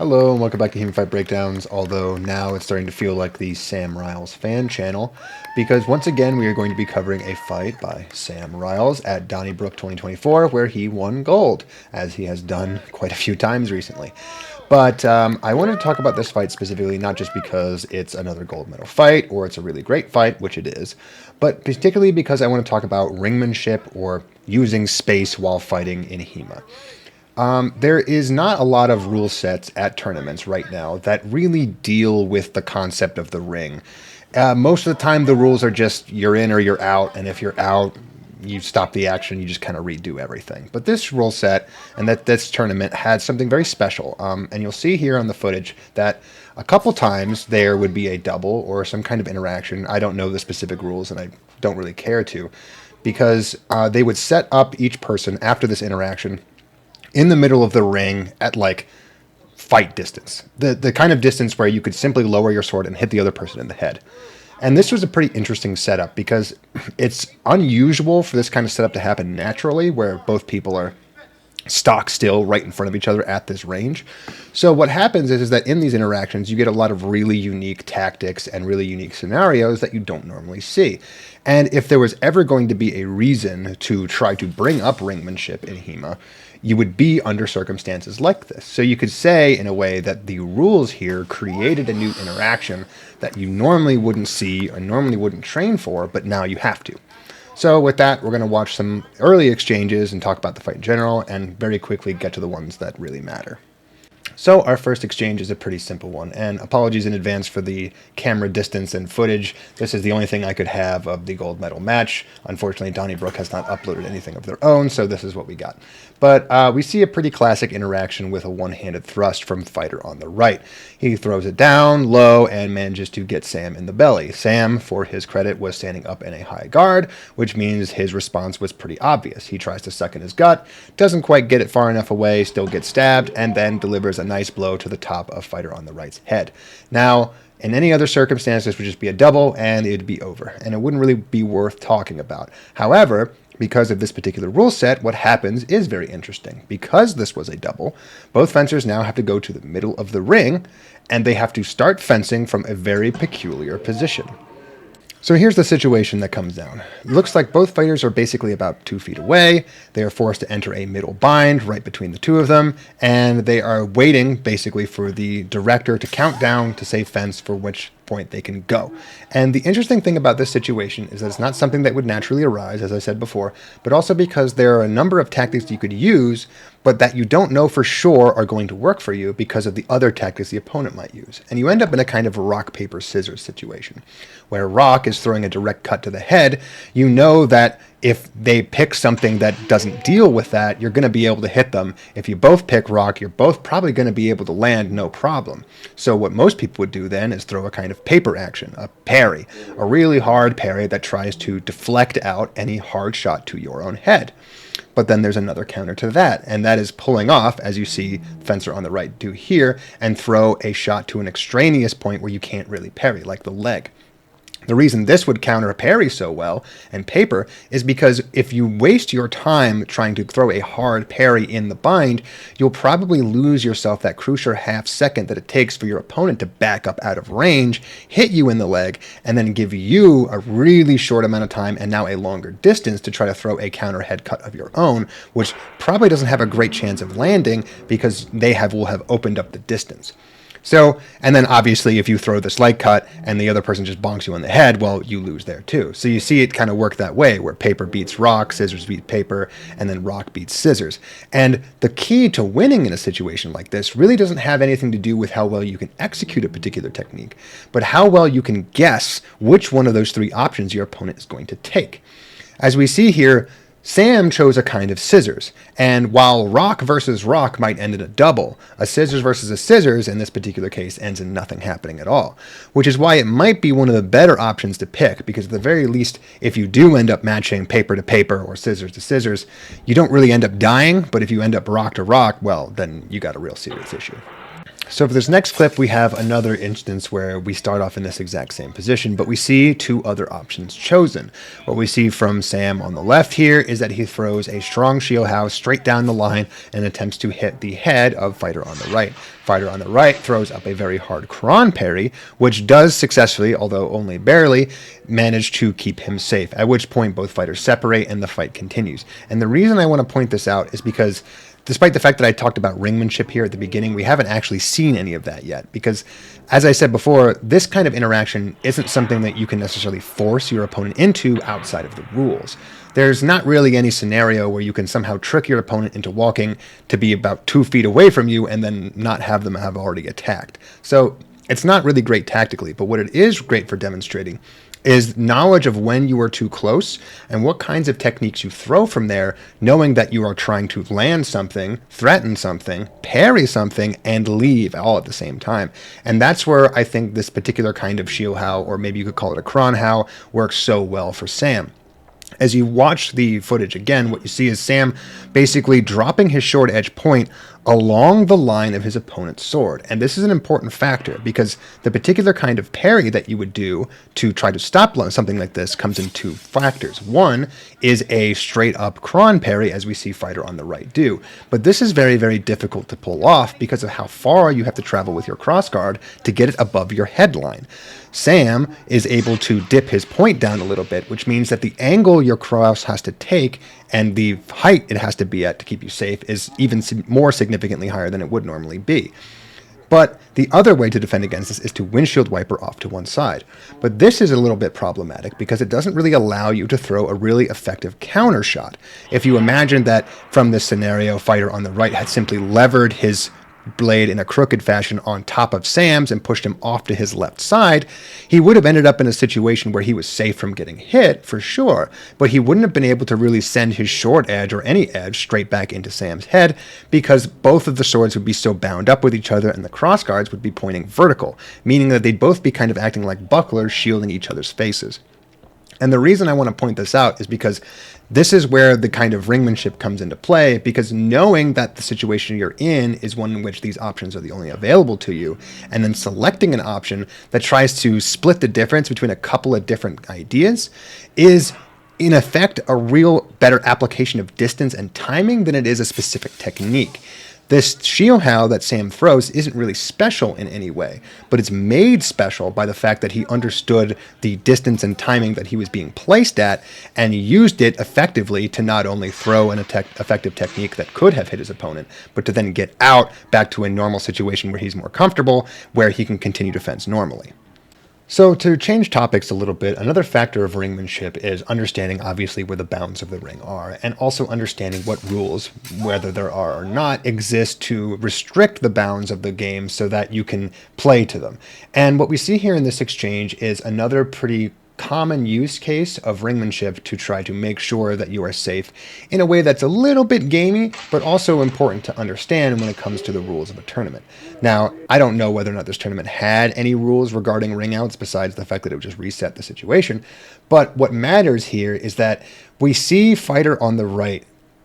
Hello and welcome back to HEMAFightBreakdowns, although now it's starting to feel like the Sam Riles fan channel, because once again we are going to be covering a fight by Sam Riles at Donnybrook 2024 where he won gold, as he has done quite a few times recently. But I wanted to talk about this fight specifically, not just because it's another gold medal fight or it's a really great fight, which it is, but particularly because I want to talk about ringmanship or using space while fighting in HEMA. There is not a lot of rule sets at tournaments right now that really deal with the concept of the ring. Most of the time, the rules are just you're in or you're out, and if you're out, you stop the action, you just kind of redo everything. But this rule set and this tournament had something very special, and you'll see here on the footage that a couple times there would be a double or some kind of interaction. I don't know the specific rules, and I don't really care to, because they would set up each person after this interaction in the middle of the ring at like fight distance, the kind of distance where you could simply lower your sword and hit the other person in the head. And this was a pretty interesting setup because it's unusual for this kind of setup to happen naturally, where both people are stock still right in front of each other at this range. So what happens is that in these interactions, you get a lot of really unique tactics and really unique scenarios that you don't normally see. And if there was ever going to be a reason to try to bring up ringmanship in HEMA, you would be under circumstances like this. So you could say, in a way, that the rules here created a new interaction that you normally wouldn't see or normally wouldn't train for, but now you have to. So with that, we're going to watch some early exchanges and talk about the fight in general, and very quickly get to the ones that really matter. So our first exchange is a pretty simple one, and apologies in advance for the camera distance and footage. This is the only thing I could have of the gold medal match. Unfortunately, Donnybrook has not uploaded anything of their own, so this is what we got. But we see a pretty classic interaction with a one-handed thrust from fighter on the right. He throws it down low and manages to get Sam in the belly. Sam, for his credit, was standing up in a high guard, which means his response was pretty obvious. He tries to suck in his gut, doesn't quite get it far enough away, still gets stabbed, and then delivers a nice blow to the top of fighter on the right's head. Now, in any other circumstance, this would just be a double and it'd be over, and it wouldn't really be worth talking about. However, because of this particular rule set, what happens is very interesting. Because this was a double, both fencers now have to go to the middle of the ring, and they have to start fencing from a very peculiar position. So here's the situation that comes down. It looks like both fighters are basically about 2 feet away. They are forced to enter a middle bind right between the two of them, and they are waiting basically for the director to count down to say fence, for which point they can go. And the interesting thing about this situation is that it's not something that would naturally arise, as I said before, but also because there are a number of tactics you could use, but that you don't know for sure are going to work for you because of the other tactics the opponent might use. And you end up in a kind of rock, paper, scissors situation, where rock is throwing a direct cut to the head. You know that if they pick something that doesn't deal with that, you're going to be able to hit them. If you both pick rock, you're both probably going to be able to land no problem. So what most people would do then is throw a kind of paper action, a parry, a really hard parry that tries to deflect out any hard shot to your own head. But then there's another counter to that, and that is pulling off, as you see fencer on the right do here, and throw a shot to an extraneous point where you can't really parry, like the leg. The reason this would counter a parry so well and paper is because if you waste your time trying to throw a hard parry in the bind, you'll probably lose yourself that crucial half second that it takes for your opponent to back up out of range, hit you in the leg, and then give you a really short amount of time and now a longer distance to try to throw a counter head cut of your own, which probably doesn't have a great chance of landing because they will have opened up the distance. So, and then obviously if you throw this light cut and the other person just bonks you on the head, well, you lose there too. So you see it kind of work that way, where paper beats rock, scissors beat paper, and then rock beats scissors. And the key to winning in a situation like this really doesn't have anything to do with how well you can execute a particular technique, but how well you can guess which one of those three options your opponent is going to take. As we see here, Sam chose a kind of scissors, and while rock versus rock might end in a double, a scissors versus a scissors in this particular case ends in nothing happening at all, which is why it might be one of the better options to pick, because at the very least, if you do end up matching paper to paper or scissors to scissors, you don't really end up dying, but if you end up rock to rock, well, then you got a real serious issue. So for this next clip, we have another instance where we start off in this exact same position, but we see two other options chosen. What we see from Sam on the left here is that he throws a strong shield house straight down the line and attempts to hit the head of Fighter on the right. Fighter on the right throws up a very hard cron parry, which does successfully, although only barely, manage to keep him safe, at which point both fighters separate and the fight continues. And the reason I want to point this out is because despite the fact that I talked about ringmanship here at the beginning, we haven't actually seen any of that yet. Because, as I said before, this kind of interaction isn't something that you can necessarily force your opponent into outside of the rules. There's not really any scenario where you can somehow trick your opponent into walking to be about 2 feet away from you and then not have them have already attacked. So it's not really great tactically, but what it is great for demonstrating is knowledge of when you are too close and what kinds of techniques you throw from there, knowing that you are trying to land something, threaten something, parry something, and leave all at the same time. And that's where I think this particular kind of shield how, or maybe you could call it a cron how, works so well for Sam. As you watch the footage again, what you see is Sam basically dropping his short edge point along the line of his opponent's sword. And this is an important factor because the particular kind of parry that you would do to try to stop something like this comes in two factors. One is a straight up cron parry, as we see Fighter on the right do. But this is very, very difficult to pull off because of how far you have to travel with your crossguard to get it above your headline. Sam is able to dip his point down a little bit, which means that the angle your cross has to take and the height it has to be at to keep you safe is even more significantly higher than it would normally be. But the other way to defend against this is to windshield wiper off to one side. But this is a little bit problematic because it doesn't really allow you to throw a really effective counter shot. If you imagine that from this scenario, Fighter on the right had simply levered his blade in a crooked fashion on top of Sam's and pushed him off to his left side, he would have ended up in a situation where he was safe from getting hit, for sure, but he wouldn't have been able to really send his short edge or any edge straight back into Sam's head because both of the swords would be so bound up with each other and the crossguards would be pointing vertical, meaning that they'd both be kind of acting like bucklers shielding each other's faces. And the reason I want to point this out is because this is where the kind of ringmanship comes into play, because knowing that the situation you're in is one in which these options are the only available to you, and then selecting an option that tries to split the difference between a couple of different ideas is, in effect, a real better application of distance and timing than it is a specific technique. This shield how that Sam throws isn't really special in any way, but it's made special by the fact that he understood the distance and timing that he was being placed at and used it effectively to not only throw an effective technique that could have hit his opponent, but to then get out back to a normal situation where he's more comfortable, where he can continue defense normally. So to change topics a little bit, another factor of ringmanship is understanding obviously where the bounds of the ring are, and also understanding what rules, whether there are or not, exist to restrict the bounds of the game so that you can play to them. And what we see here in this exchange is another pretty common use case of ringmanship to try to make sure that you are safe in a way that's a little bit gamey, but also important to understand when it comes to the rules of a tournament. Now, I don't know whether or not this tournament had any rules regarding ring outs besides the fact that it would just reset the situation, but what matters here is that we see Fighter on the right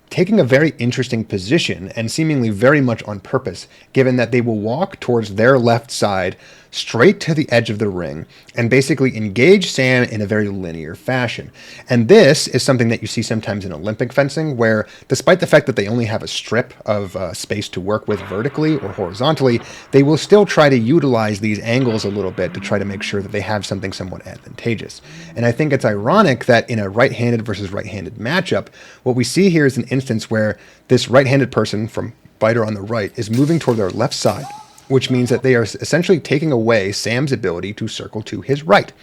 taking a very interesting position and seemingly very much on purpose, given that they will walk towards their left side straight to the edge of the ring and basically engage Sam in a very linear fashion. And this is something that you see sometimes in Olympic fencing, where despite the fact that they only have a strip of space to work with vertically or horizontally, they will still try to utilize these angles a little bit to try to make sure that they have something somewhat advantageous. And I think it's ironic that in a right-handed versus right-handed matchup, what we see here is an instance where this right-handed person from Fighter on the right is moving toward their left side, which means that they are essentially taking away Sam's ability to circle to his right.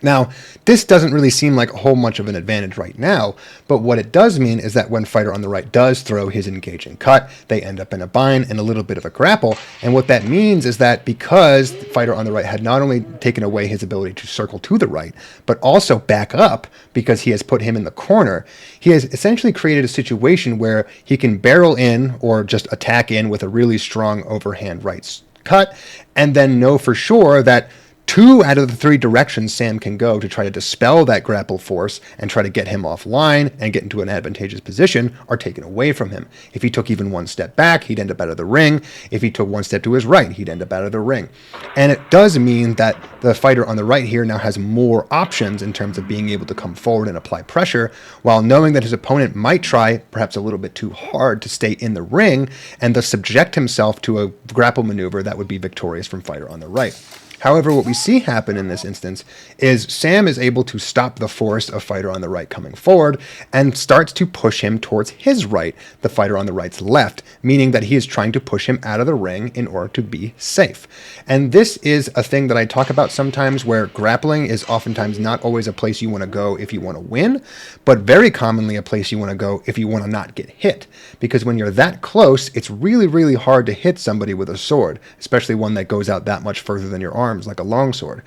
Now, this doesn't really seem like a whole much of an advantage right now, but what it does mean is that when Fighter on the right does throw his engaging cut, they end up in a bind and a little bit of a grapple. And what that means is that because Fighter on the right had not only taken away his ability to circle to the right, but also back up because he has put him in the corner, he has essentially created a situation where he can barrel in or just attack in with a really strong overhand right cut, and then know for sure that 2 out of the 3 directions Sam can go to try to dispel that grapple force and try to get him offline and get into an advantageous position are taken away from him. If he took even 1 step back, he'd end up out of the ring. If he took 1 step to his right, he'd end up out of the ring. And it does mean that the fighter on the right here now has more options in terms of being able to come forward and apply pressure, while knowing that his opponent might try, perhaps a little bit too hard, to stay in the ring and thus subject himself to a grapple maneuver that would be victorious from fighter on the right. However, what we see happen in this instance is Sam is able to stop the force of fighter on the right coming forward and starts to push him towards his right, the fighter on the right's left, meaning that he is trying to push him out of the ring in order to be safe. And this is a thing that I talk about sometimes, where grappling is oftentimes not always a place you want to go if you want to win, but very commonly a place you want to go if you want to not get hit. Because when you're that close, it's really, really hard to hit somebody with a sword, especially one that goes out that much further than your arm, like a longsword.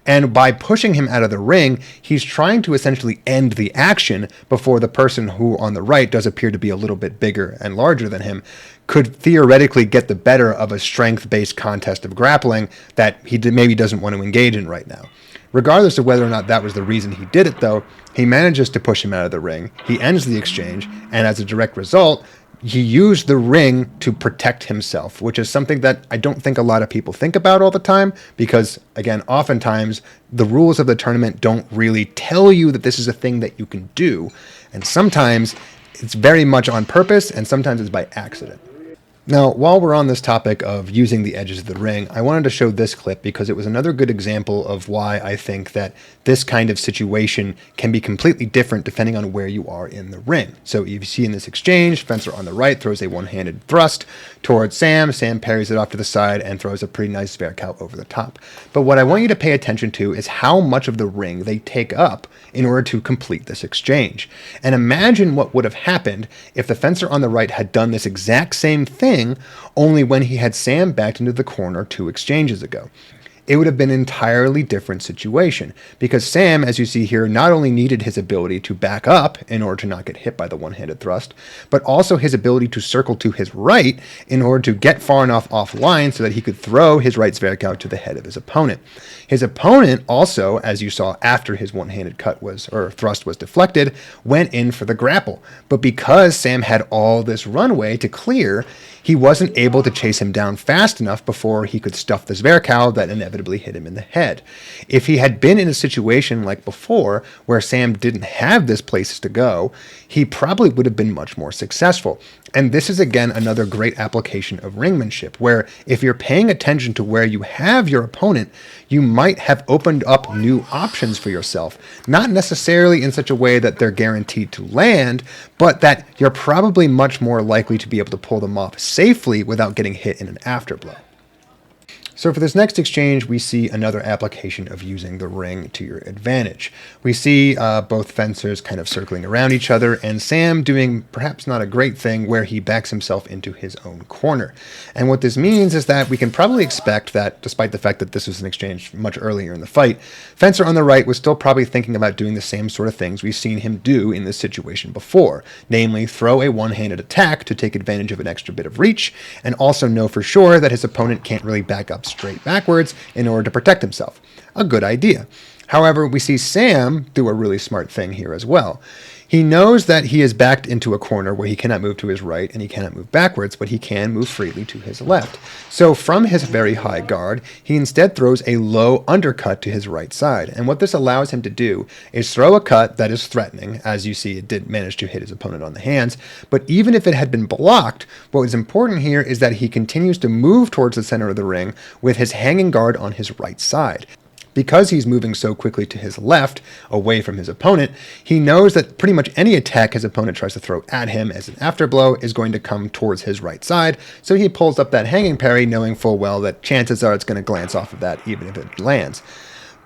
And by pushing him out of the ring, he's trying to essentially end the action before the person who on the right does appear to be a little bit bigger and larger than him could theoretically get the better of a strength-based contest of grappling that he maybe doesn't want to engage in right now. Regardless of whether or not that was the reason he did it, though, he manages to push him out of the ring, he ends the exchange, and as a direct result, he used the ring to protect himself, which is something that I don't think a lot of people think about all the time because, again, oftentimes the rules of the tournament don't really tell you that this is a thing that you can do. And sometimes it's very much on purpose and sometimes it's by accident. Now, while we're on this topic of using the edges of the ring, I wanted to show this clip because it was another good example of why I think that this kind of situation can be completely different depending on where you are in the ring. So you see in this exchange, fencer on the right throws a one-handed thrust towards Sam. Sam parries it off to the side and throws a pretty nice Sverkow over the top. But what I want you to pay attention to is how much of the ring they take up in order to complete this exchange. And imagine what would have happened if the fencer on the right had done this exact same thing, only when he had Sam backed into the corner 2 exchanges ago. It would have been an entirely different situation because Sam, as you see here, not only needed his ability to back up in order to not get hit by the one-handed thrust, but also his ability to circle to his right in order to get far enough offline so that he could throw his right Sverkow to the head of his opponent. His opponent also, as you saw after his one-handed thrust was deflected, went in for the grapple. But because Sam had all this runway to clear, he wasn't able to chase him down fast enough before he could stuff the Sverkow that inevitably hit him in the head. If he had been in a situation like before, where Sam didn't have this places to go, he probably would have been much more successful. And this is, again, another great application of ringmanship, where if you're paying attention to where you have your opponent, you might have opened up new options for yourself. Not necessarily in such a way that they're guaranteed to land, but that you're probably much more likely to be able to pull them off safely without getting hit in an afterblow. So for this next exchange, we see another application of using the ring to your advantage. We see both fencers kind of circling around each other, and Sam doing perhaps not a great thing where he backs himself into his own corner. And what this means is that we can probably expect that, despite the fact that this was an exchange much earlier in the fight, fencer on the right was still probably thinking about doing the same sort of things we've seen him do in this situation before, namely throw a one-handed attack to take advantage of an extra bit of reach, and also know for sure that his opponent can't really back up straight backwards in order to protect himself. A good idea. However, we see Sam do a really smart thing here as well. He knows that he is backed into a corner where he cannot move to his right and he cannot move backwards, but he can move freely to his left. So from his very high guard, he instead throws a low undercut to his right side. And what this allows him to do is throw a cut that is threatening. As you see, it did manage to hit his opponent on the hands. But even if it had been blocked, what is important here is that he continues to move towards the center of the ring with his hanging guard on his right side. Because he's moving so quickly to his left, away from his opponent, he knows that pretty much any attack his opponent tries to throw at him as an afterblow is going to come towards his right side, so he pulls up that hanging parry knowing full well that chances are it's going to glance off of that even if it lands.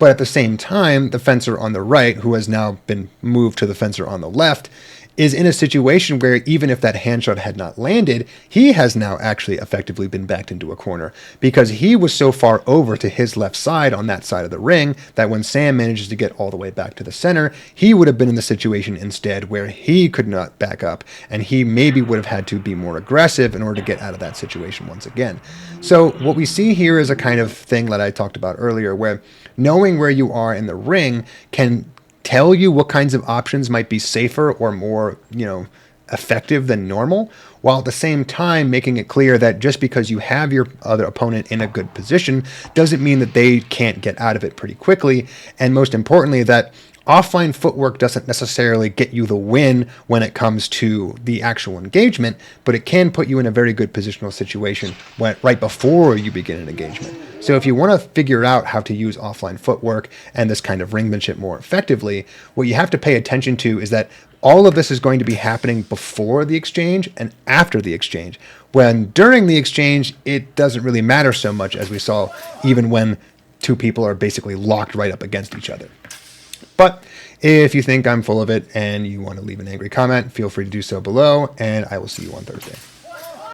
But at the same time, the fencer on the right, who has now been moved to the fencer on the left, is in a situation where even if that hand shot had not landed, he has now actually effectively been backed into a corner because he was so far over to his left side on that side of the ring that when Sam manages to get all the way back to the center, he would have been in the situation instead where he could not back up, and he maybe would have had to be more aggressive in order to get out of that situation once again. So what we see here is a kind of thing that I talked about earlier, where knowing where you are in the ring can tell you what kinds of options might be safer or more, effective than normal, while at the same time making it clear that just because you have your other opponent in a good position doesn't mean that they can't get out of it pretty quickly. And most importantly, that offline footwork doesn't necessarily get you the win when it comes to the actual engagement, but it can put you in a very good positional situation right before you begin an engagement. So if you want to figure out how to use offline footwork and this kind of ringmanship more effectively, what you have to pay attention to is that all of this is going to be happening before the exchange and after the exchange. When during the exchange, it doesn't really matter so much, as we saw even when two people are basically locked right up against each other. But if you think I'm full of it and you want to leave an angry comment, feel free to do so below, and I will see you on Thursday.